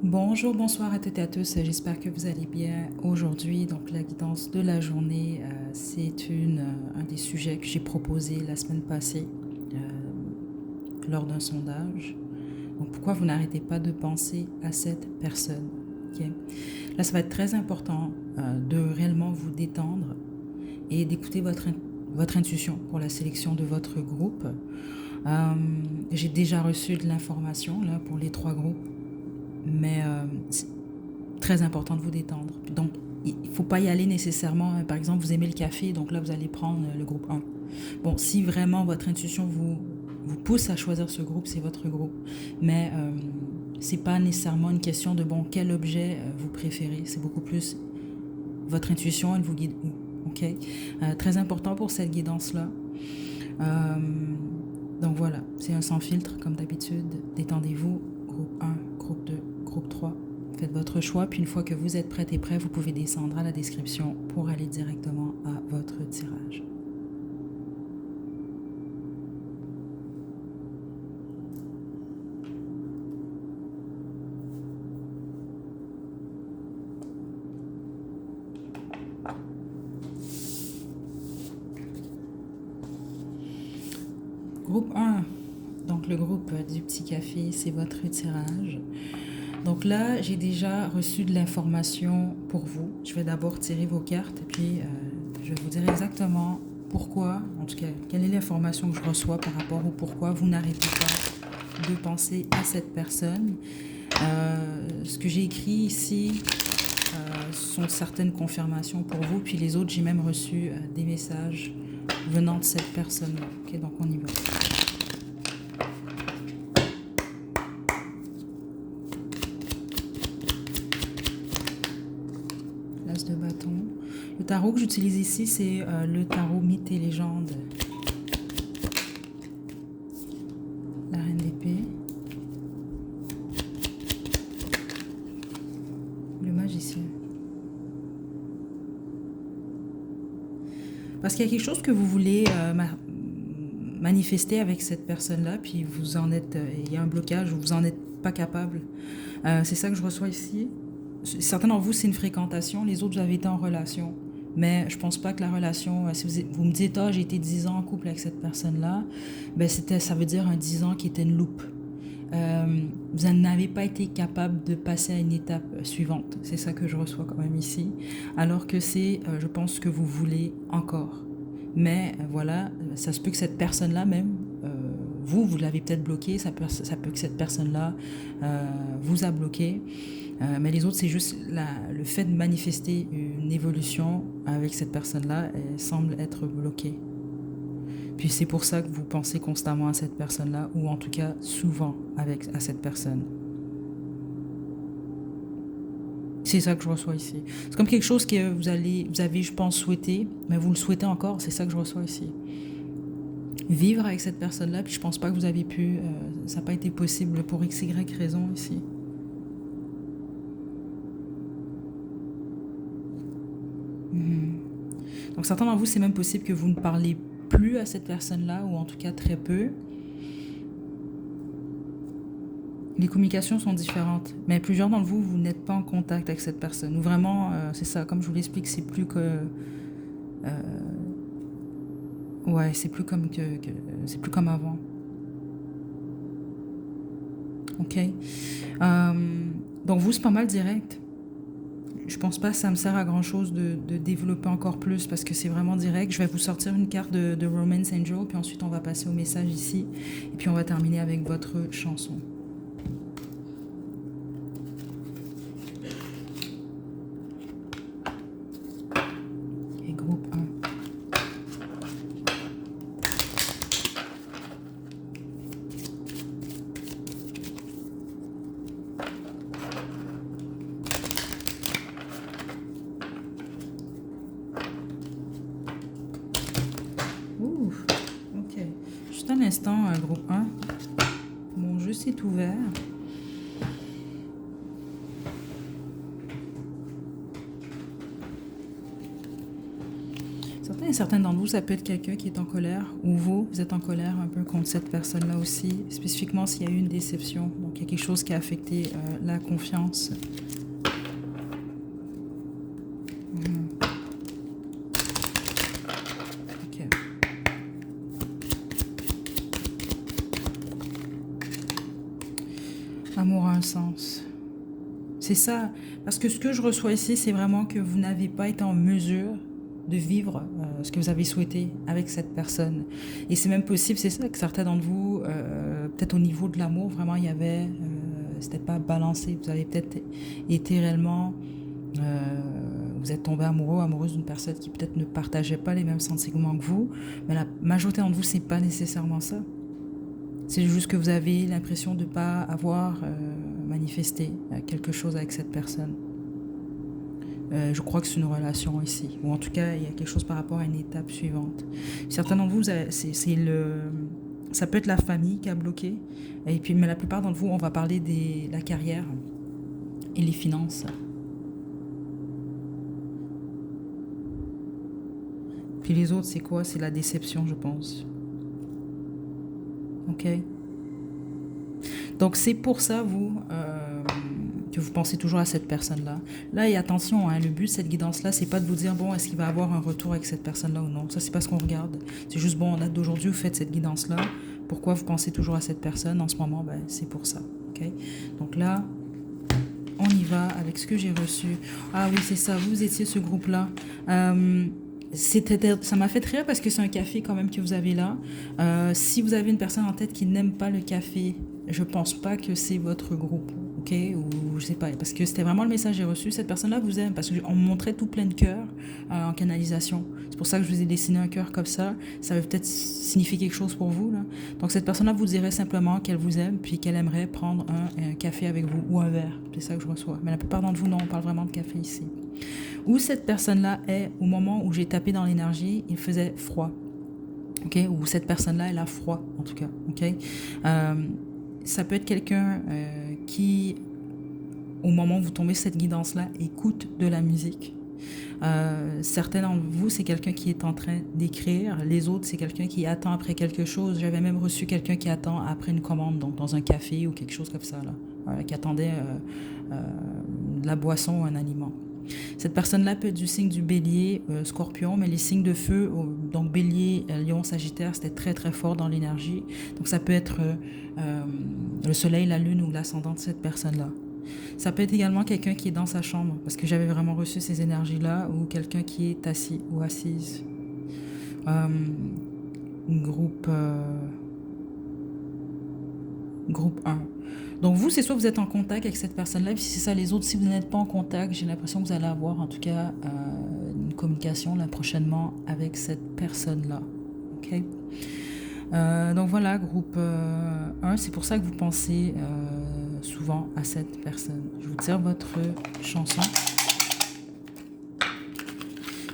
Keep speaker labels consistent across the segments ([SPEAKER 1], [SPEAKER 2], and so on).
[SPEAKER 1] Bonjour, bonsoir à toutes et à tous. J'espère que vous allez bien aujourd'hui. Donc, la guidance de la journée, c'est un des sujets que j'ai proposé la semaine passée lors d'un sondage. Donc, pourquoi vous n'arrêtez pas de penser à cette personne? Ok. Là, ça va être très important de réellement vous détendre et d'écouter votre intuition pour la sélection de votre groupe. J'ai déjà reçu de l'information là pour les trois groupes, mais c'est très important de vous détendre. Donc, il ne faut pas y aller nécessairement. Par exemple, vous aimez le café, donc là, vous allez prendre le groupe 1. Bon, si vraiment votre intuition vous pousse à choisir ce groupe, c'est votre groupe. Mais c'est pas nécessairement une question de, bon, quel objet vous préférez. C'est beaucoup plus votre intuition, elle vous guide où. OK? Très important pour cette guidance-là. Euh, donc voilà, c'est un sans filtre, comme d'habitude. Détendez-vous. Groupe 1, groupe 2, groupe 3. Faites votre choix, puis une fois que vous êtes prête et prêt, vous pouvez descendre à la description pour aller directement à votre tirage. Groupe 1, donc le groupe du petit café, c'est votre tirage. Donc là, j'ai déjà reçu de l'information pour vous. Je vais d'abord tirer vos cartes et puis je vais vous dire exactement pourquoi, en tout cas, quelle est l'information que je reçois par rapport au pourquoi vous n'arrêtez pas de penser à cette personne. Ce que j'ai écrit ici sont certaines confirmations pour vous, puis les autres, j'ai même reçu des messages venant de cette personne-là. Ok, donc on y va. L'as de bâton. Le tarot que j'utilise ici, c'est le tarot mythes et légendes. La reine d'épée. Le magicien. Parce qu'il y a quelque chose que vous voulez manifester avec cette personne-là, puis vous en êtes, il y a un blocage, vous en êtes pas capable. C'est ça que je reçois ici. Certains d'entre vous, c'est une fréquentation, les autres, vous avez été en relation. Mais je pense pas que la relation, si vous me dites, j'ai été 10 ans en couple avec cette personne-là, ben ça veut dire un 10 ans qui était une loupe. Vous n'avez pas été capable de passer à une étape suivante. C'est ça que je reçois quand même ici. Alors que c'est, je pense, que vous voulez encore. Mais voilà, ça se peut que cette personne-là même, vous l'avez peut-être bloqué, ça peut que cette personne-là vous a bloqué. Mais les autres, c'est juste le fait de manifester une évolution avec cette personne-là, elle semble être bloquée. Puis c'est pour ça que vous pensez constamment à cette personne-là, ou en tout cas souvent à cette personne. C'est ça que je reçois ici. C'est comme quelque chose que vous avez, je pense, souhaité, mais vous le souhaitez encore, c'est ça que je reçois ici. Vivre avec cette personne-là, puis je pense pas que vous avez pu, ça n'a pas été possible pour x, y raison ici. Donc certains d'entre vous, c'est même possible que vous ne parlez plus à cette personne-là, ou en tout cas très peu. Les communications sont différentes, mais plusieurs d'entre vous, vous n'êtes pas en contact avec cette personne. Ou vraiment, c'est ça, comme je vous l'explique, c'est plus que... ouais, c'est plus comme c'est plus comme avant. Ok. Donc vous, c'est pas mal direct. Je pense pas que ça me sert à grand chose de développer encore plus parce que c'est vraiment direct. Je vais vous sortir une carte de Romance Angel, puis ensuite on va passer au message ici, et puis on va terminer avec votre chanson. Et groupe 1. Ouf, ok. Juste un instant, groupe 1. Mon jeu s'est ouvert. Certains certains d'entre vous, ça peut être quelqu'un qui est en colère, ou vous êtes en colère un peu contre cette personne-là aussi, spécifiquement s'il y a eu une déception. Donc, il y a quelque chose qui a affecté la confiance. Ok. L'amour a un sens. C'est ça. Parce que ce que je reçois ici, c'est vraiment que vous n'avez pas été en mesure de vivre ce que vous avez souhaité avec cette personne. Et c'est même possible, c'est ça, que certains d'entre vous, peut-être au niveau de l'amour, vraiment, il y avait... c'était pas balancé. Vous avez peut-être été réellement... vous êtes tombé amoureux, amoureuse d'une personne qui peut-être ne partageait pas les mêmes sentiments que vous. Mais la majorité d'entre vous, c'est pas nécessairement ça. C'est juste que vous avez l'impression de ne pas avoir manifesté quelque chose avec cette personne. Je crois que c'est une relation ici. Ou en tout cas, il y a quelque chose par rapport à une étape suivante. Certains d'entre vous, ça peut être la famille qui a bloqué. Et puis, mais la plupart d'entre vous, on va parler de la carrière et les finances. Puis les autres, c'est quoi? C'est la déception, je pense. Ok? Donc c'est pour ça, vous, que vous pensez toujours à cette personne-là. Là, et attention, hein, le but de cette guidance-là, c'est pas de vous dire, bon, est-ce qu'il va avoir un retour avec cette personne-là ou non. Ça, c'est pas ce qu'on regarde. C'est juste, bon, en date d'aujourd'hui, vous faites cette guidance-là. Pourquoi vous pensez toujours à cette personne en ce moment? Ben, c'est pour ça. Ok? Donc là, on y va avec ce que j'ai reçu. Ah oui, c'est ça, vous étiez ce groupe-là. Ça m'a fait rire parce que c'est un café quand même que vous avez là. Si vous avez une personne en tête qui n'aime pas le café, je pense pas que c'est votre groupe, ok? Ou je sais pas, parce que c'était vraiment le message que j'ai reçu. Cette personne-là vous aime parce qu'on me montrait tout plein de cœurs en canalisation. C'est pour ça que je vous ai dessiné un cœur comme ça. Ça veut peut-être signifier quelque chose pour vous, là. Donc cette personne-là vous dirait simplement qu'elle vous aime puis qu'elle aimerait prendre un café avec vous ou un verre. C'est ça que je reçois. Mais la plupart d'entre vous, non, on parle vraiment de café ici. Où cette personne-là est, au moment où j'ai tapé dans l'énergie, il faisait froid. Okay? Ou cette personne-là, elle a froid, en tout cas. Okay? Ça peut être quelqu'un qui, au moment où vous tombez cette guidance-là, écoute de la musique. Certains d'entre vous, c'est quelqu'un qui est en train d'écrire. Les autres, c'est quelqu'un qui attend après quelque chose. J'avais même reçu quelqu'un qui attend après une commande, donc dans un café ou quelque chose comme ça, là, qui attendait de la boisson ou un aliment. Cette personne-là peut être du signe du bélier, scorpion, mais les signes de feu, donc bélier, lion, sagittaire, c'était très très fort dans l'énergie. Donc ça peut être le soleil, la lune ou l'ascendant de cette personne-là. Ça peut être également quelqu'un qui est dans sa chambre, parce que j'avais vraiment reçu ces énergies-là, ou quelqu'un qui est assis ou assise. Groupe 1. Donc vous, c'est soit vous êtes en contact avec cette personne-là, puis c'est ça, les autres, si vous n'êtes pas en contact, j'ai l'impression que vous allez avoir en tout cas une communication là prochainement avec cette personne-là. Ok. Donc voilà, groupe 1, c'est pour ça que vous pensez souvent à cette personne. Je vous tire votre chanson.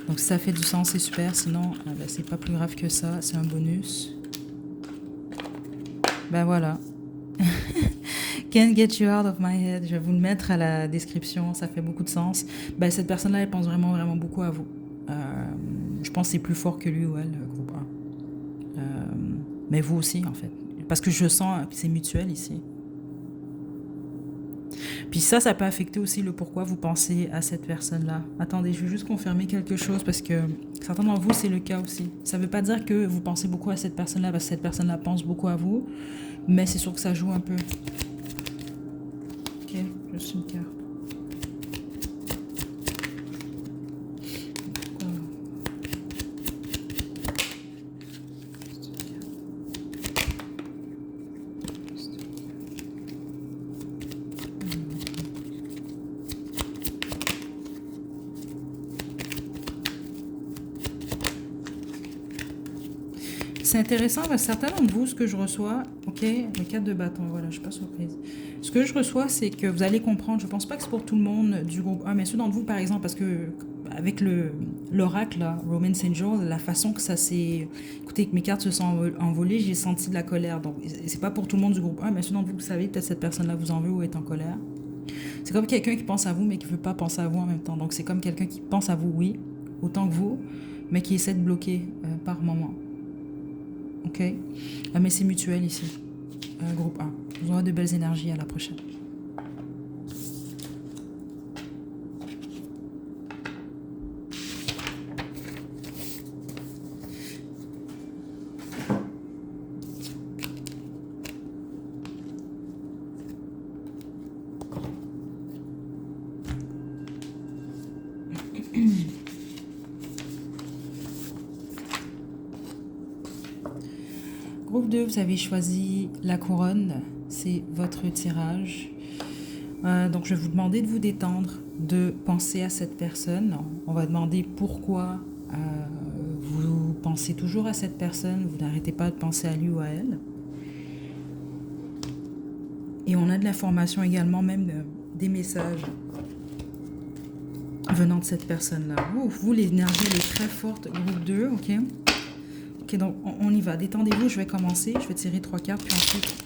[SPEAKER 1] Donc si ça fait du sens, c'est super, sinon ben, c'est pas plus grave que ça, c'est un bonus. Ben voilà. Can't get you out of my head. Je vais vous le mettre à la description, ça fait beaucoup de sens. Ben, cette personne-là, elle pense vraiment, vraiment beaucoup à vous. Je pense que c'est plus fort que lui ou elle, groupe 1. Mais vous aussi, en fait. Parce que je sens que c'est mutuel ici. Puis ça peut affecter aussi le pourquoi vous pensez à cette personne-là. Attendez, je vais juste confirmer quelque chose parce que certains d'entre vous, c'est le cas aussi. Ça ne veut pas dire que vous pensez beaucoup à cette personne-là parce que cette personne-là pense beaucoup à vous, mais c'est sûr que ça joue un peu. Ok, juste une carte. C'est intéressant parce que certains d'entre vous, ce que je reçois, ok, le 4 de bâton, voilà, je ne suis pas surprise. Ce que je reçois, c'est que vous allez comprendre, je ne pense pas que c'est pour tout le monde du groupe 1, mais ceux d'entre vous, par exemple, parce que avec l'oracle, Roman Angel, la façon que ça s'est... Écoutez, que mes cartes se sont envolées, j'ai senti de la colère. Donc, c'est pas pour tout le monde du groupe 1, mais ceux d'entre vous, vous savez, peut-être cette personne-là vous en veut ou est en colère. C'est comme quelqu'un qui pense à vous, mais qui ne veut pas penser à vous en même temps. Donc, c'est comme quelqu'un qui pense à vous, oui, autant que vous, mais qui essaie de bloquer par moment. Ok? Mais c'est mutuel ici. Groupe 1. Vous aurez de belles énergies. À la prochaine. Groupe 2, vous avez choisi la couronne. C'est votre tirage. Donc, je vais vous demander de vous détendre, de penser à cette personne. On va demander pourquoi vous pensez toujours à cette personne. Vous n'arrêtez pas de penser à lui ou à elle. Et on a de l'information également, même des messages venant de cette personne-là. Vous, l'énergie, elle est très forte. Groupe 2, ok? Ok, donc on y va. Détendez-vous, je vais commencer. Je vais tirer 3 cartes, puis ensuite,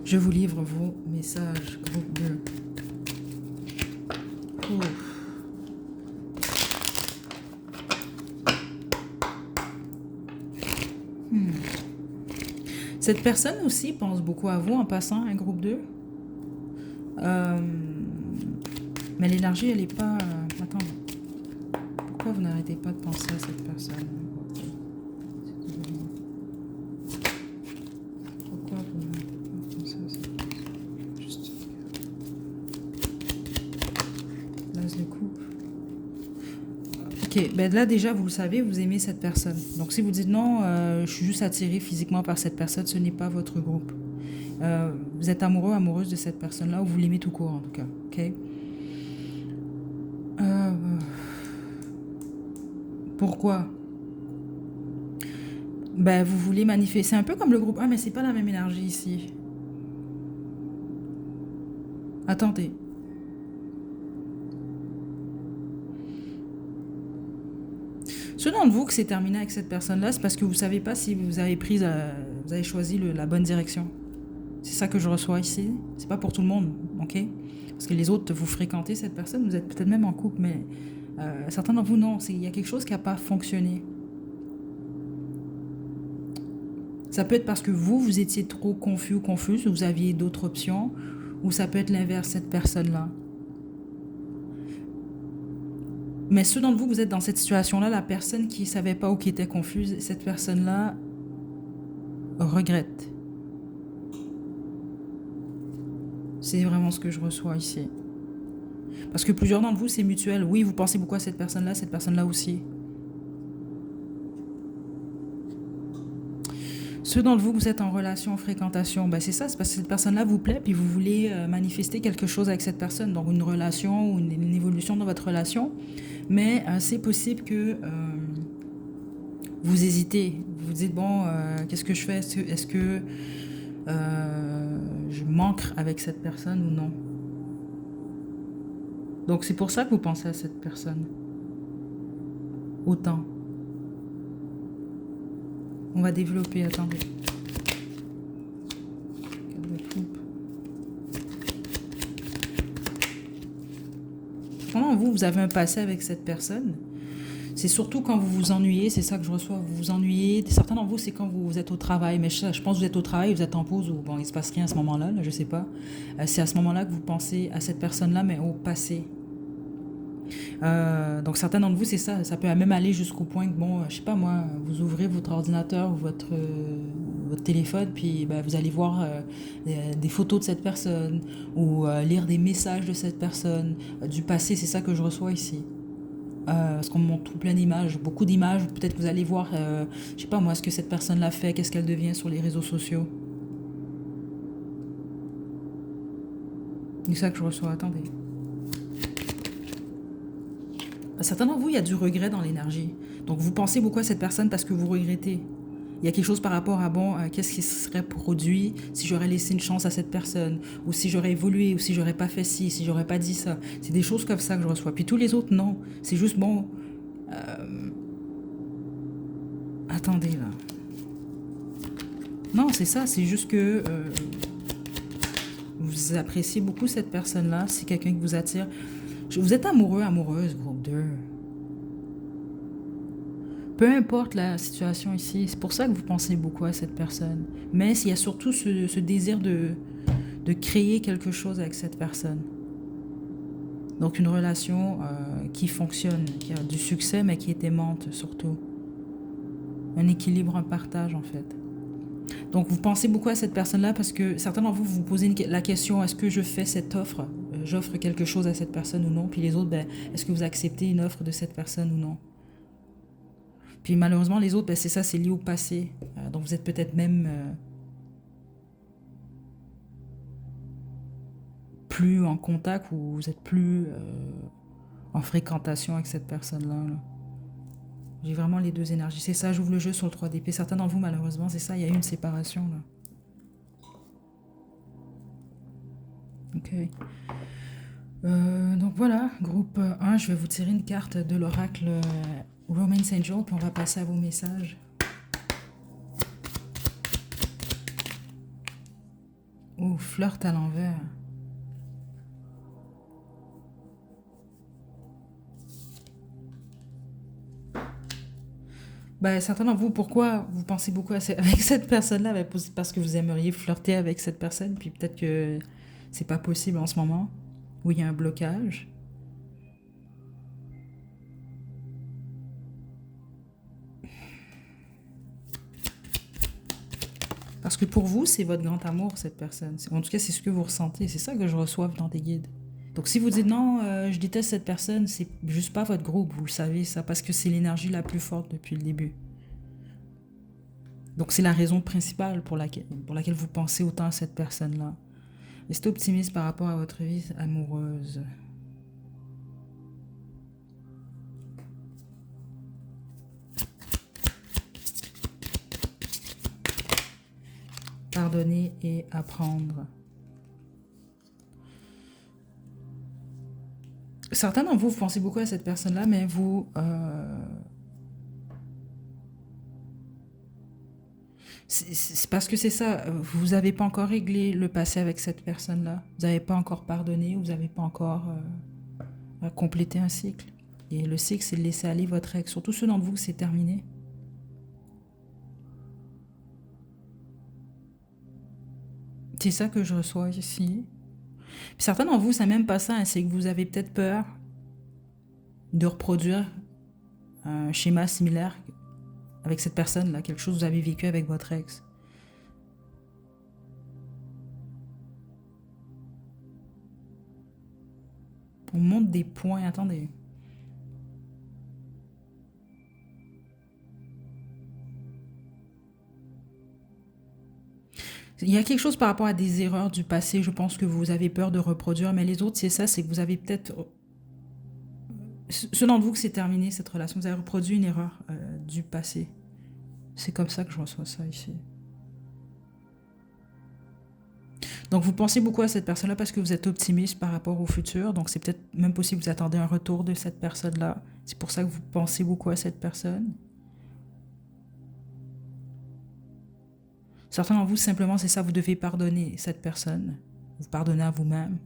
[SPEAKER 1] je vous livre vos messages. Groupe 2. Cette personne aussi pense beaucoup à vous en passant, un groupe 2. Mais l'énergie, elle n'est pas... Attends. Pourquoi vous n'arrêtez pas de penser à cette personne? Pourquoi vous n'arrêtez pas de penser à cette personne? Juste... L'as de coupe. Ok, ben là déjà, vous le savez, vous aimez cette personne. Donc si vous dites non, je suis juste attiré physiquement par cette personne, ce n'est pas votre groupe. Vous êtes amoureux, amoureuse de cette personne-là, ou vous l'aimez tout court en tout cas. Ok. Pourquoi? Ben, vous voulez manifester. C'est un peu comme le groupe 1, mais c'est pas la même énergie ici. Attendez. Ceux d'entre vous que c'est terminé avec cette personne-là, c'est parce que vous savez pas si vous avez pris, vous avez choisi la bonne direction. C'est ça que je reçois ici. C'est pas pour tout le monde, ok? Parce que les autres, vous fréquentez cette personne, vous êtes peut-être même en couple, mais certains d'entre vous, non. Il y a quelque chose qui n'a pas fonctionné. Ça peut être parce que vous étiez trop confus ou confuse, ou vous aviez d'autres options, ou ça peut être l'inverse, cette personne-là. Mais ceux d'entre vous, vous êtes dans cette situation-là, la personne qui ne savait pas ou qui était confuse, cette personne-là regrette. C'est vraiment ce que je reçois ici. Parce que plusieurs d'entre vous, c'est mutuel. Oui, vous pensez beaucoup à cette personne-là aussi. Ceux d'entre vous, vous êtes en relation, en fréquentation, ben c'est ça, c'est parce que cette personne-là vous plaît, puis vous voulez manifester quelque chose avec cette personne, donc une relation ou une évolution dans votre relation. Mais c'est possible que vous hésitez. Vous dites, bon, qu'est-ce que je fais? Est-ce que je manque avec cette personne ou non? Donc c'est pour ça que vous pensez à cette personne. Autant. On va développer, attendez. Pendant vous avez un passé avec cette personne. C'est surtout quand vous vous ennuyez, c'est ça que je reçois, vous vous ennuyez. Certains d'entre vous, c'est quand vous êtes au travail, mais je pense que vous êtes au travail, vous êtes en pause, ou bon, il se passe rien à ce moment-là, là, je sais pas. C'est à ce moment-là que vous pensez à cette personne-là, mais au passé. Donc certains d'entre vous, c'est ça. Ça peut même aller jusqu'au point que, bon, je sais pas moi, vous ouvrez votre ordinateur ou votre téléphone, puis ben, vous allez voir des photos de cette personne ou lire des messages de cette personne du passé. C'est ça que je reçois ici. Parce qu'on me montre tout plein d'images, beaucoup d'images. Peut-être que vous allez voir, je sais pas moi, ce que cette personne-là fait, qu'est-ce qu'elle devient sur les réseaux sociaux. C'est ça que je reçois. Attendez. Certains d'entre vous, il y a du regret dans l'énergie. Donc, vous pensez beaucoup à cette personne parce que vous regrettez. Il y a quelque chose par rapport à, bon, qu'est-ce qui serait produit si j'aurais laissé une chance à cette personne, ou si j'aurais évolué, ou si j'aurais pas fait ci, si j'aurais pas dit ça. C'est des choses comme ça que je reçois. Puis tous les autres, non. C'est juste, bon... Attendez, là. Non, c'est ça. C'est juste que... vous appréciez beaucoup cette personne-là. C'est quelqu'un qui vous attire. Vous êtes amoureux, amoureuse, groupe 2. peu importe la situation ici, c'est pour ça que vous pensez beaucoup à cette personne. Mais il y a surtout ce désir de créer quelque chose avec cette personne. Donc une relation qui fonctionne, qui a du succès, mais qui est aimante surtout. Un équilibre, un partage en fait. Donc vous pensez beaucoup à cette personne-là parce que certains d'entre vous vous posez la question, est-ce que je fais cette offre, j'offre quelque chose à cette personne ou non? Puis les autres, ben, est-ce que vous acceptez une offre de cette personne ou non? Puis malheureusement, les autres, ben, c'est ça, c'est lié au passé. Donc vous êtes peut-être même plus en contact ou vous êtes plus en fréquentation avec cette personne-là. Là. J'ai vraiment les deux énergies. C'est ça, j'ouvre le jeu sur le 3DP. Certains d'entre vous, malheureusement, c'est ça, il y a eu une séparation. Là. Ok. Donc voilà, groupe 1, je vais vous tirer une carte de l'oracle Romance Angel, puis on va passer à vos messages. Oh, flirt à l'envers. Ben, certains d'entre vous, pourquoi vous pensez beaucoup avec cette personne-là? Ben, parce que vous aimeriez flirter avec cette personne, puis peut-être que c'est pas possible en ce moment, où il y a un blocage. Parce que pour vous, c'est votre grand amour, cette personne. En tout cas, c'est ce que vous ressentez. C'est ça que je reçois dans des guides. Donc si vous dites non, je déteste cette personne, c'est juste pas votre groupe, vous le savez ça, parce que c'est l'énergie la plus forte depuis le début. Donc c'est la raison principale pour laquelle vous pensez autant à cette personne-là. Restez optimiste par rapport à votre vie amoureuse. Pardonner et apprendre. Certains d'entre vous, vous pensez beaucoup à cette personne-là, mais vous... c'est parce que c'est ça, vous n'avez pas encore réglé le passé avec cette personne-là. Vous n'avez pas encore pardonné, vous n'avez pas encore complété un cycle. Et le cycle, c'est de laisser aller votre ex. Surtout ceux d'entre vous que c'est terminé. C'est ça que je reçois ici. Puis certains d'entre vous, c'est même pas ça, hein, c'est que vous avez peut-être peur de reproduire un schéma similaire avec cette personne-là, quelque chose que vous avez vécu avec votre ex. On monte des points, attendez. Il y a quelque chose par rapport à des erreurs du passé, je pense que vous avez peur de reproduire, mais les autres, c'est ça, c'est que vous avez peut-être... Ceux d'entre vous que c'est terminé, cette relation, vous avez reproduit une erreur du passé. C'est comme ça que je reçois ça ici. Donc vous pensez beaucoup à cette personne-là parce que vous êtes optimiste par rapport au futur, donc c'est peut-être même possible que vous attendez un retour de cette personne-là. C'est pour ça que vous pensez beaucoup à cette personne. Certains d'entre vous, simplement, c'est ça, vous devez pardonner cette personne. Vous pardonnez à vous-même.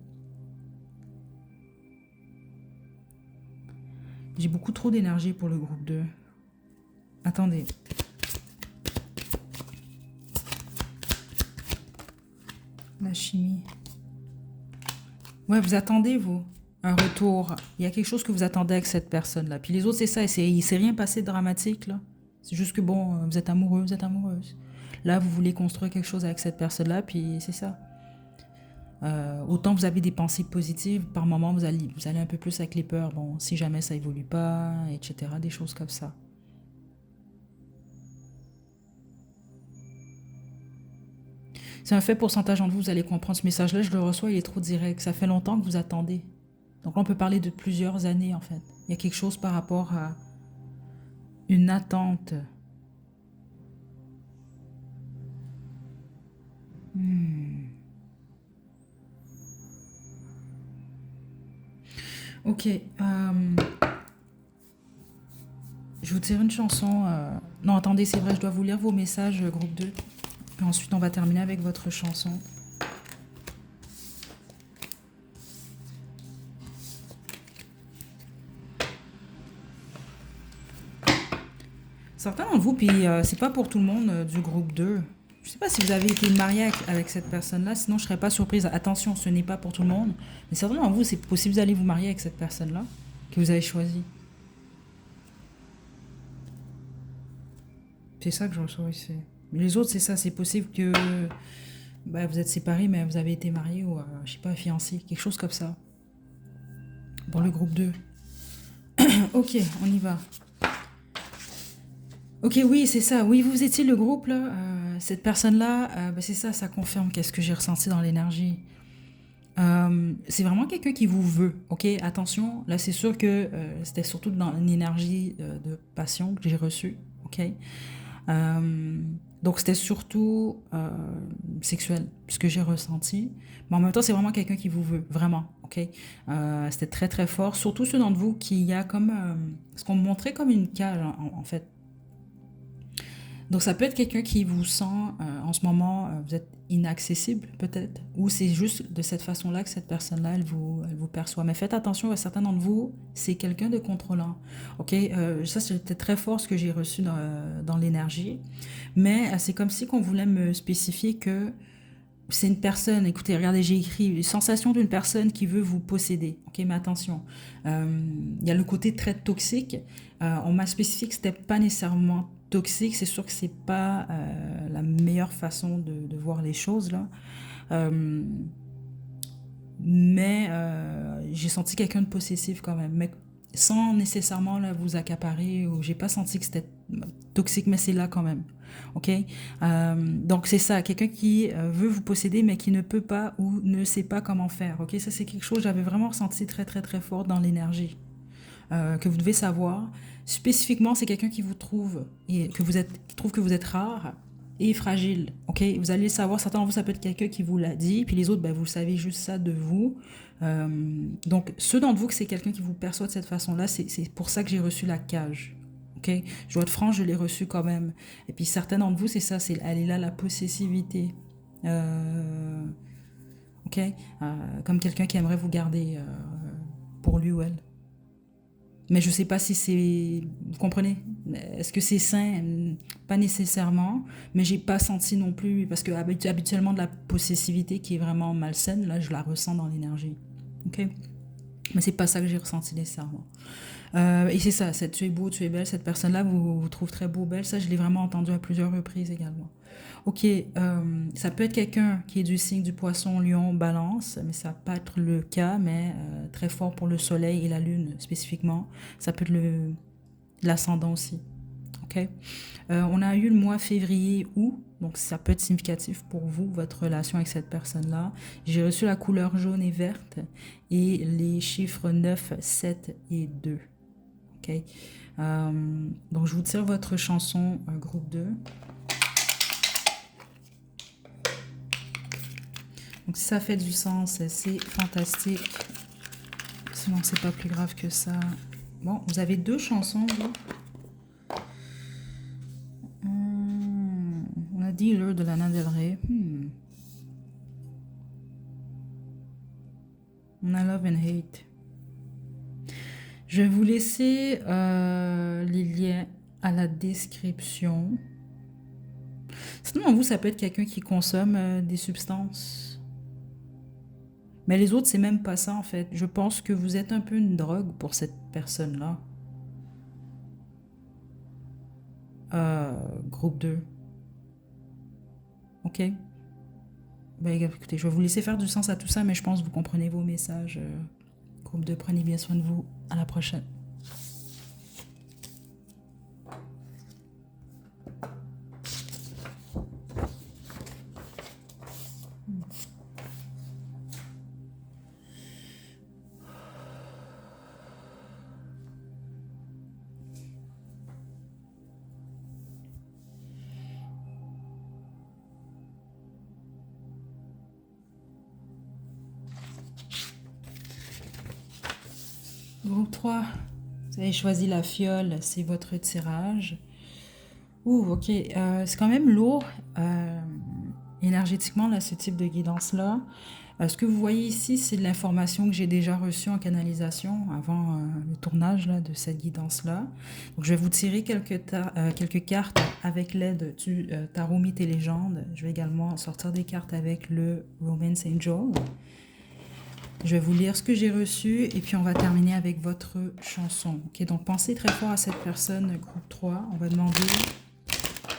[SPEAKER 1] J'ai beaucoup trop d'énergie pour le groupe 2. Attendez. La chimie. Ouais, vous attendez, vous, un retour. Il y a quelque chose que vous attendez avec cette personne-là. Puis les autres, c'est ça. Il ne s'est rien passé de dramatique, là. C'est juste que, bon, vous êtes amoureux, vous êtes amoureuse. Là, vous voulez construire quelque chose avec cette personne-là, puis c'est ça. Autant vous avez des pensées positives, par moment, vous allez un peu plus avec les peurs. Bon, si jamais ça évolue pas, etc. Des choses comme ça. C'est un fait pourcentage entre vous, vous allez comprendre ce message-là, je le reçois, il est trop direct. Ça fait longtemps que vous attendez. Donc là, on peut parler de plusieurs années, en fait. Il y a quelque chose par rapport à une attente. Ok. Je vous tire une chanson. Non, attendez, c'est vrai, je dois vous lire vos messages, groupe 2. Puis ensuite, on va terminer avec votre chanson. Certains d'entre vous, puis c'est pas pour tout le monde du groupe 2. Je sais pas si vous avez été marié avec cette personne-là, sinon je serais pas surprise. Attention, ce n'est pas pour tout le monde. Mais certains d'entre vous, c'est possible d'aller vous marier avec cette personne-là que vous avez choisie. C'est ça que je reçois ici. Les autres, c'est ça, c'est possible que bah, vous êtes séparés, mais vous avez été marié ou, je sais pas, fiancé, quelque chose comme ça. Pour le groupe 2. Ok, on y va. Ok, oui, c'est ça. Oui, vous étiez le groupe, là. Cette personne-là, bah, c'est ça, ça confirme qu'est-ce que j'ai ressenti dans l'énergie. C'est vraiment quelqu'un qui vous veut, ok? Attention, là, c'est sûr que c'était surtout dans une énergie de passion que j'ai reçue, ok? Euh, donc, c'était surtout sexuel, ce que j'ai ressenti. Mais en même temps, c'est vraiment quelqu'un qui vous veut, vraiment, ok? C'était très, très fort. Surtout ceux d'entre vous qui y a comme... ce qu'on me montrait comme une cage, en fait. Donc ça peut être quelqu'un qui vous sent en ce moment, vous êtes inaccessible peut-être, ou c'est juste de cette façon-là que cette personne-là, elle vous perçoit. Mais faites attention, à certains d'entre vous, c'est quelqu'un de contrôlant. Ok, ça c'était très fort ce que j'ai reçu dans l'énergie, mais c'est comme si qu'on voulait me spécifier que c'est une personne, écoutez, regardez, j'ai écrit une sensation d'une personne qui veut vous posséder. Ok, mais attention, il y a le côté très toxique. On m'a spécifié que c'était pas nécessairement toxique. C'est sûr que c'est pas la meilleure façon de voir les choses là. Euh, mais j'ai senti quelqu'un de possessif quand même, mais sans nécessairement là, vous accaparer. Ou j'ai pas senti que c'était toxique, mais c'est là quand même. Ok, donc c'est ça, quelqu'un qui veut vous posséder mais qui ne peut pas ou ne sait pas comment faire. Ok, ça c'est quelque chose que j'avais vraiment ressenti très très très fort dans l'énergie que vous devez savoir. Spécifiquement, c'est quelqu'un qui vous trouve et que vous êtes, qui trouve que vous êtes rare et fragile. Ok, vous allez le savoir. Certains d'entre vous, ça peut être quelqu'un qui vous l'a dit, puis les autres, ben, vous savez juste ça de vous. Euh, donc, ceux d'entre vous que c'est quelqu'un qui vous perçoit de cette façon-là, c'est pour ça que j'ai reçu la cage. Ok, je dois être franc, je l'ai reçu quand même. Et puis certains d'entre vous, c'est ça, c'est elle est là la possessivité. Ok, comme quelqu'un qui aimerait vous garder pour lui ou elle. Mais je ne sais pas si c'est... Vous comprenez? Est-ce que c'est sain? Pas nécessairement, mais j'ai pas senti non plus, parce que habituellement de la possessivité qui est vraiment malsaine, là je la ressens dans l'énergie. Ok? Mais c'est pas ça que j'ai ressenti nécessairement. Et c'est ça, tu es beau, tu es belle, cette personne-là vous trouve très beau, belle, ça je l'ai vraiment entendu à plusieurs reprises également. Ok, ça peut être quelqu'un qui est du signe du poisson, lion, balance, mais ça peut être le cas, mais très fort pour le soleil et la lune spécifiquement. Ça peut être l'ascendant aussi. Ok, on a eu le mois février, août, donc ça peut être significatif pour vous, votre relation avec cette personne-là. J'ai reçu la couleur jaune et verte et les chiffres 9, 7 et 2. Ok, donc je vous tire votre chanson groupe 2. Donc si ça fait du sens, c'est fantastique. Sinon, c'est pas plus grave que ça. Bon, vous avez deux chansons, vous. On a Dealer de Lana Del Rey. On a Love and Hate. Je vais vous laisser les liens à la description. Sinon, vous, ça peut être quelqu'un qui consomme des substances. Mais les autres, c'est même pas ça en fait. Je pense que vous êtes un peu une drogue pour cette personne-là. Groupe 2. Ok? Ben, écoutez, je vais vous laisser faire du sens à tout ça, mais je pense que vous comprenez vos messages. Groupe 2, prenez bien soin de vous. À la prochaine. Groupe 3, vous avez choisi la fiole, c'est votre tirage. Ouh, ok, c'est quand même lourd énergétiquement, là, ce type de guidance-là. Ce que vous voyez ici, c'est de l'information que j'ai déjà reçue en canalisation avant le tournage là, de cette guidance-là. Donc, je vais vous tirer quelques cartes avec l'aide du tarot mythes et légendes. Je vais également sortir des cartes avec le Romance Angel. Je vais vous lire ce que j'ai reçu et puis on va terminer avec votre chanson. Ok, donc pensez très fort à cette personne, groupe 3. On va demander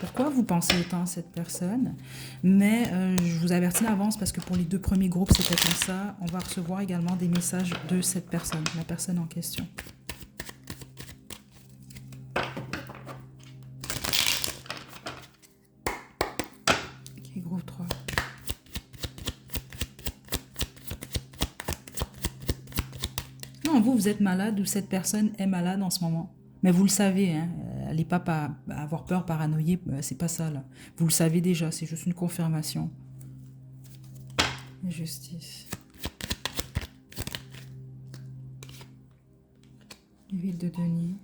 [SPEAKER 1] pourquoi vous pensez autant à cette personne. Mais je vous avertis d'avance parce que pour les 2 premiers groupes, c'était comme ça. On va recevoir également des messages de cette personne, la personne en question. Ok, groupe 3. Non, vous êtes malade ou cette personne est malade en ce moment. Mais vous le savez, hein, elle n'est pas à avoir peur, paranoïer, c'est pas ça là. Vous le savez déjà, c'est juste une confirmation. Justice. Huile de denier.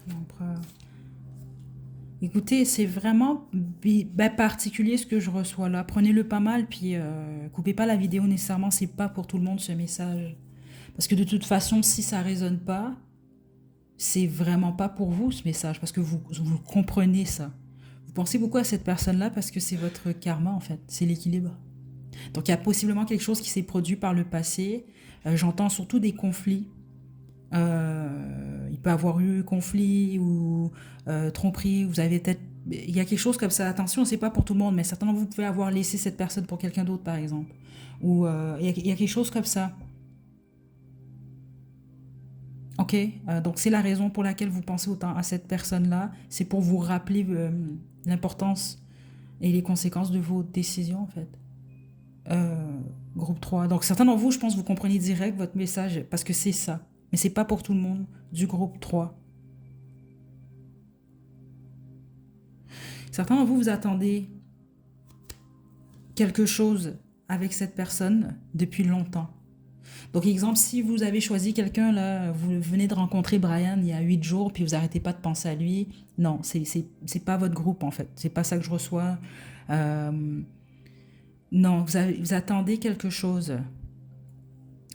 [SPEAKER 1] L'empereur. Écoutez, c'est vraiment particulier ce que je reçois là. Prenez-le pas mal, puis coupez pas la vidéo nécessairement. C'est pas pour tout le monde ce message. Parce que de toute façon, si ça résonne pas, c'est vraiment pas pour vous ce message. Parce que vous comprenez ça. Vous pensez beaucoup à cette personne-là parce que c'est votre karma en fait. C'est l'équilibre. Donc il y a possiblement quelque chose qui s'est produit par le passé. J'entends surtout des conflits. Il peut avoir eu conflit ou tromperie, vous avez peut-être... Il y a quelque chose comme ça, attention, c'est pas pour tout le monde, mais certainement vous pouvez avoir laissé cette personne pour quelqu'un d'autre, par exemple. Ou il y a quelque chose comme ça. Ok, donc c'est la raison pour laquelle vous pensez autant à cette personne-là. C'est pour vous rappeler l'importance et les conséquences de vos décisions, en fait. Groupe 3. Donc certains d'entre vous, je pense, vous comprenez direct votre message parce que c'est ça. Mais c'est pas pour tout le monde du groupe 3. Certains d'entre vous, vous attendez quelque chose avec cette personne depuis longtemps. Donc, exemple, si vous avez choisi quelqu'un, là, vous venez de rencontrer Brian il y a 8 jours, puis vous n'arrêtez pas de penser à lui, non, c'est pas votre groupe, en fait. C'est pas ça que je reçois. Non, vous attendez quelque chose.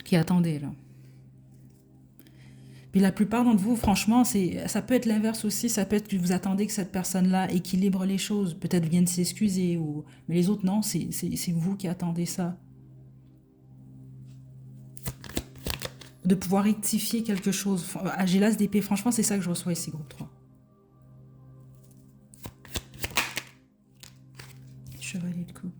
[SPEAKER 1] Puis attendez, là. Puis la plupart d'entre vous, franchement, ça peut être l'inverse aussi. Ça peut être que vous attendez que cette personne-là équilibre les choses. Peut-être vienne s'excuser. Mais les autres, non, c'est vous qui attendez ça. De pouvoir rectifier quelque chose. J'ai l'as d'épée. Franchement, c'est ça que je reçois ici, groupe 3. Chevalier de coupe.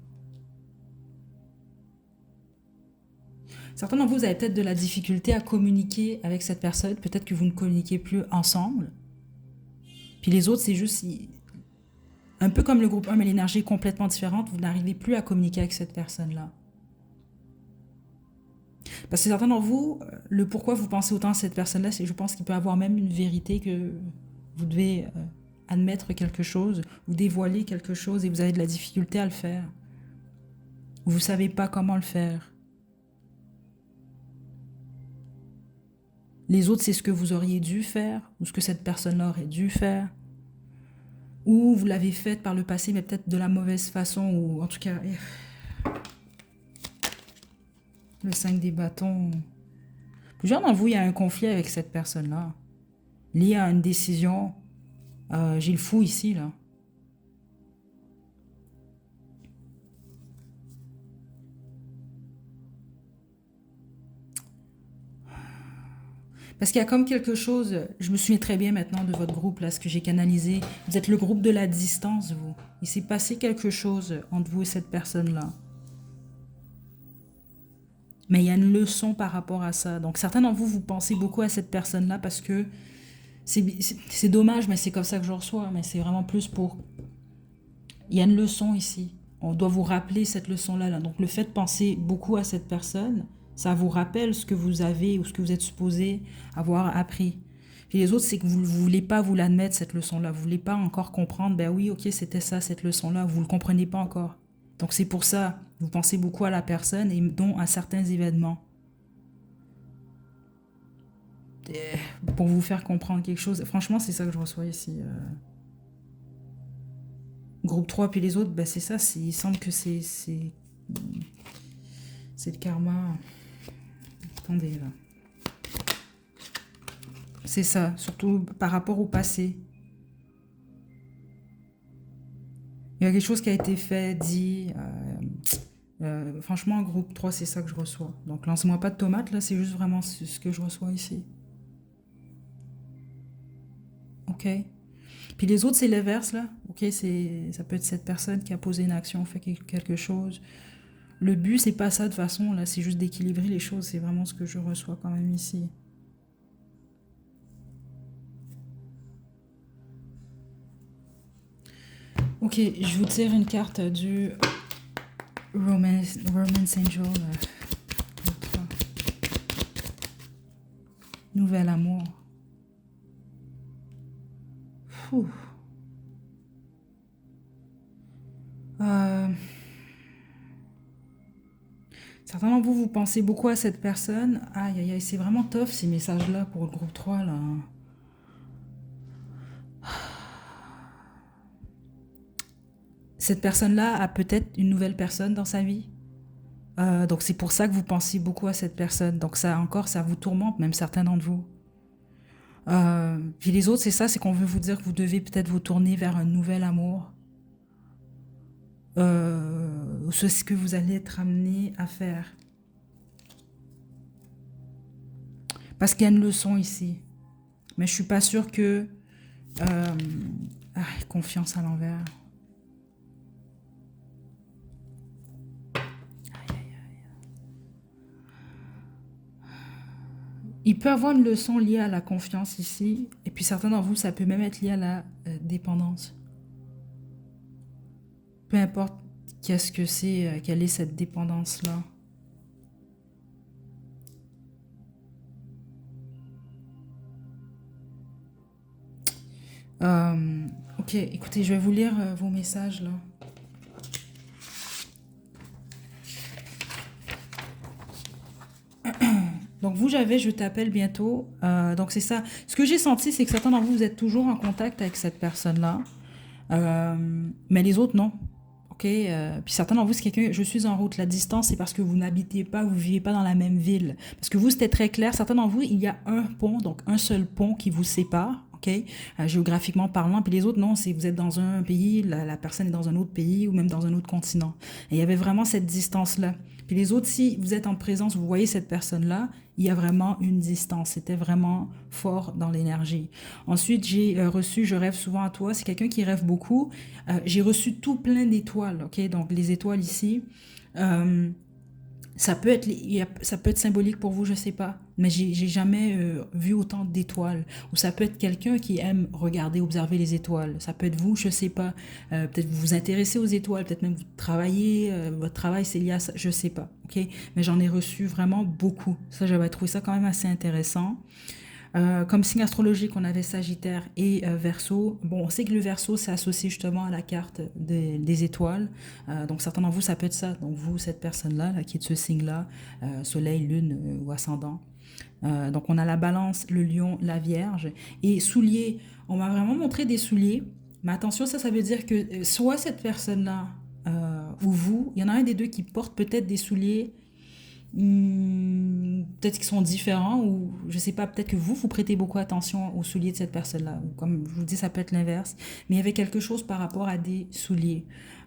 [SPEAKER 1] Certains d'entre vous, vous avez peut-être de la difficulté à communiquer avec cette personne. Peut-être que vous ne communiquez plus ensemble. Puis les autres, c'est juste... Un peu comme le groupe 1, mais l'énergie est complètement différente. Vous n'arrivez plus à communiquer avec cette personne-là. Parce que certains d'entre vous, le pourquoi vous pensez autant à cette personne-là, c'est que je pense qu'il peut avoir même une vérité que vous devez admettre quelque chose ou dévoiler quelque chose et vous avez de la difficulté à le faire. Vous ne savez pas comment le faire. Les autres, c'est ce que vous auriez dû faire ou ce que cette personne-là aurait dû faire. Ou vous l'avez fait par le passé, mais peut-être de la mauvaise façon ou en tout cas... Le 5 des bâtons... Plusieurs d'entre vous, il y a un conflit avec cette personne-là. Lié à une décision. J'ai le fou ici, là. Parce qu'il y a comme quelque chose, je me souviens très bien maintenant de votre groupe, là, ce que j'ai canalisé. Vous êtes le groupe de la distance, vous. Il s'est passé quelque chose entre vous et cette personne-là. Mais il y a une leçon par rapport à ça. Donc certains d'entre vous, vous pensez beaucoup à cette personne-là parce que c'est dommage, mais c'est comme ça que je reçois. Mais c'est vraiment plus pour... Il y a une leçon ici. On doit vous rappeler cette leçon-là. Là. Donc le fait de penser beaucoup à cette personne, ça vous rappelle ce que vous avez ou ce que vous êtes supposé avoir appris. Puis les autres, c'est que vous ne voulez pas vous l'admettre, cette leçon-là. Vous ne voulez pas encore comprendre, ben oui, ok, c'était ça, cette leçon-là. Vous ne le comprenez pas encore. Donc c'est pour ça, vous pensez beaucoup à la personne et dont à certains événements. Pour vous faire comprendre quelque chose. Franchement, c'est ça que je reçois ici. Groupe 3 puis les autres, ben c'est ça, il semble que c'est le karma. Attendez, là. C'est ça, surtout par rapport au passé. Il y a quelque chose qui a été fait, dit. Franchement, groupe 3 c'est ça que je reçois. Donc, lancez-moi pas de tomates, là, c'est juste vraiment ce que je reçois ici. Ok? Puis les autres, c'est l'inverse, là. Ok, ça peut être cette personne qui a posé une action, fait quelque chose. Le but, c'est pas ça de façon, là, c'est juste d'équilibrer les choses. C'est vraiment ce que je reçois quand même ici. Ok, je vous tire une carte du Romance Angel. Nouvel amour. Fou. Certains d'entre vous, vous pensez beaucoup à cette personne. Aïe, aïe, aïe, c'est vraiment tough ces messages-là pour le groupe 3, là. Cette personne-là a peut-être une nouvelle personne dans sa vie. Donc c'est pour ça que vous pensez beaucoup à cette personne. Donc ça encore, ça vous tourmente, même certains d'entre vous. Puis les autres, c'est ça, c'est qu'on veut vous dire que vous devez peut-être vous tourner vers un nouvel amour. C'est ce que vous allez être amené à faire. Parce qu'il y a une leçon ici. Mais je suis pas sûre que... confiance à l'envers. Il peut avoir une leçon liée à la confiance ici. Et puis certains d'entre vous, ça peut même être lié à la dépendance. Peu importe qu'est-ce que c'est, quelle est cette dépendance-là. Ok, écoutez, je vais vous lire vos messages là. Donc vous, je t'appelle bientôt. Donc c'est ça. Ce que j'ai senti, c'est que certains d'entre vous, vous êtes toujours en contact avec cette personne-là. Mais les autres, non. Ok. Puis certains d'entre vous, c'est quelqu'un, je suis en route. La distance, c'est parce que vous n'habitez pas, vous ne vivez pas dans la même ville. Parce que vous, c'était très clair. Certains d'entre vous, il y a un pont, donc un seul pont qui vous sépare. Okay? Géographiquement parlant, puis les autres, non, c'est vous êtes dans un pays, la personne est dans un autre pays ou même dans un autre continent. Et il y avait vraiment cette distance-là. Puis les autres, si vous êtes en présence, vous voyez cette personne-là, il y a vraiment une distance. C'était vraiment fort dans l'énergie. Ensuite, j'ai reçu, je rêve souvent à toi, c'est quelqu'un qui rêve beaucoup. J'ai reçu tout plein d'étoiles, ok? Donc les étoiles ici. Euh, ça peut être symbolique pour vous, je sais pas. Mais j'ai jamais vu autant d'étoiles. Ou ça peut être quelqu'un qui aime regarder, observer les étoiles. Ça peut être vous, je sais pas. Peut-être vous vous intéressez aux étoiles, peut-être même vous travaillez, votre travail c'est lié à ça, je sais pas. Ok. Mais j'en ai reçu vraiment beaucoup. Ça, j'avais trouvé ça quand même assez intéressant. Comme signe astrologique, on avait Sagittaire et Verseau. Bon, on sait que le Verseau, c'est associé justement à la carte des étoiles. Donc, certains d'entre vous, ça peut être ça. Donc, vous, cette personne-là, là, qui est de ce signe-là, Soleil, Lune ou Ascendant. Donc, on a la Balance, le Lion, la Vierge. Et souliers, on m'a vraiment montré des souliers. Mais attention, ça veut dire que soit cette personne-là ou vous, il y en a un des deux qui porte peut-être des souliers peut-être qu'ils sont différents ou je sais pas, peut-être que vous prêtez beaucoup attention aux souliers de cette personne-là. Comme je vous dis, ça peut être l'inverse. Mais il y avait quelque chose par rapport à des souliers.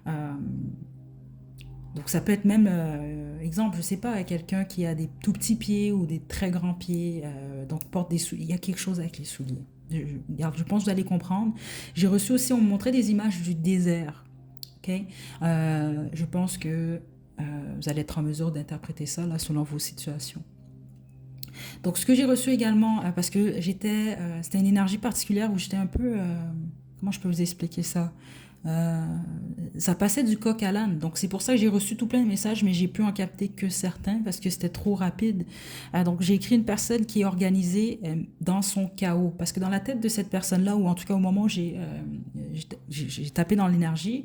[SPEAKER 1] Euh, donc ça peut être même, exemple, je sais pas, quelqu'un qui a des tout petits pieds ou des très grands pieds, donc porte des souliers. Il y a quelque chose avec les souliers. Je pense que vous allez comprendre. J'ai reçu aussi, on me montrait des images du désert. Okay? Je pense que vous allez être en mesure d'interpréter ça là, selon vos situations. Donc, ce que j'ai reçu également, parce que c'était une énergie particulière où j'étais un peu, comment je peux vous expliquer ça? Ça passait du coq à l'âne. Donc, c'est pour ça que j'ai reçu tout plein de messages, mais j'ai pu en capter que certains parce que c'était trop rapide. Donc, j'ai écrit une personne qui est organisée dans son chaos. Parce que dans la tête de cette personne-là, ou en tout cas au moment où j'ai tapé dans l'énergie,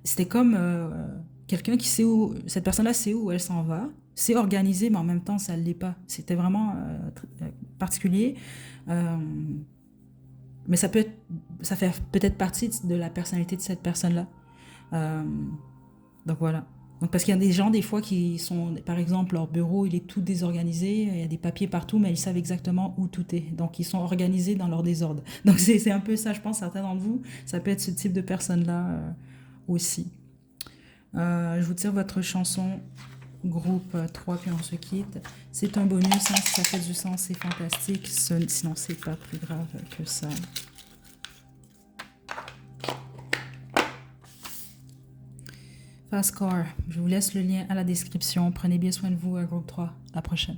[SPEAKER 1] c'était comme quelqu'un qui sait où, cette personne-là sait où elle s'en va, c'est organisé, mais en même temps, ça ne l'est pas. C'était vraiment particulier. Mais ça fait peut-être partie de la personnalité de cette personne-là. Euh, donc voilà. Donc parce qu'il y a des gens des fois qui sont, par exemple, leur bureau il est tout désorganisé, il y a des papiers partout, mais ils savent exactement où tout est. Donc ils sont organisés dans leur désordre. Donc c'est un peu ça, je pense, certains d'entre vous, ça peut être ce type de personne-là aussi. Je vous tire votre chanson groupe 3 puis on se quitte. C'est un bonus, hein, si ça fait du sens, c'est fantastique. Sinon, c'est pas plus grave que ça. Fast Car, je vous laisse le lien à la description. Prenez bien soin de vous, groupe 3. À la prochaine.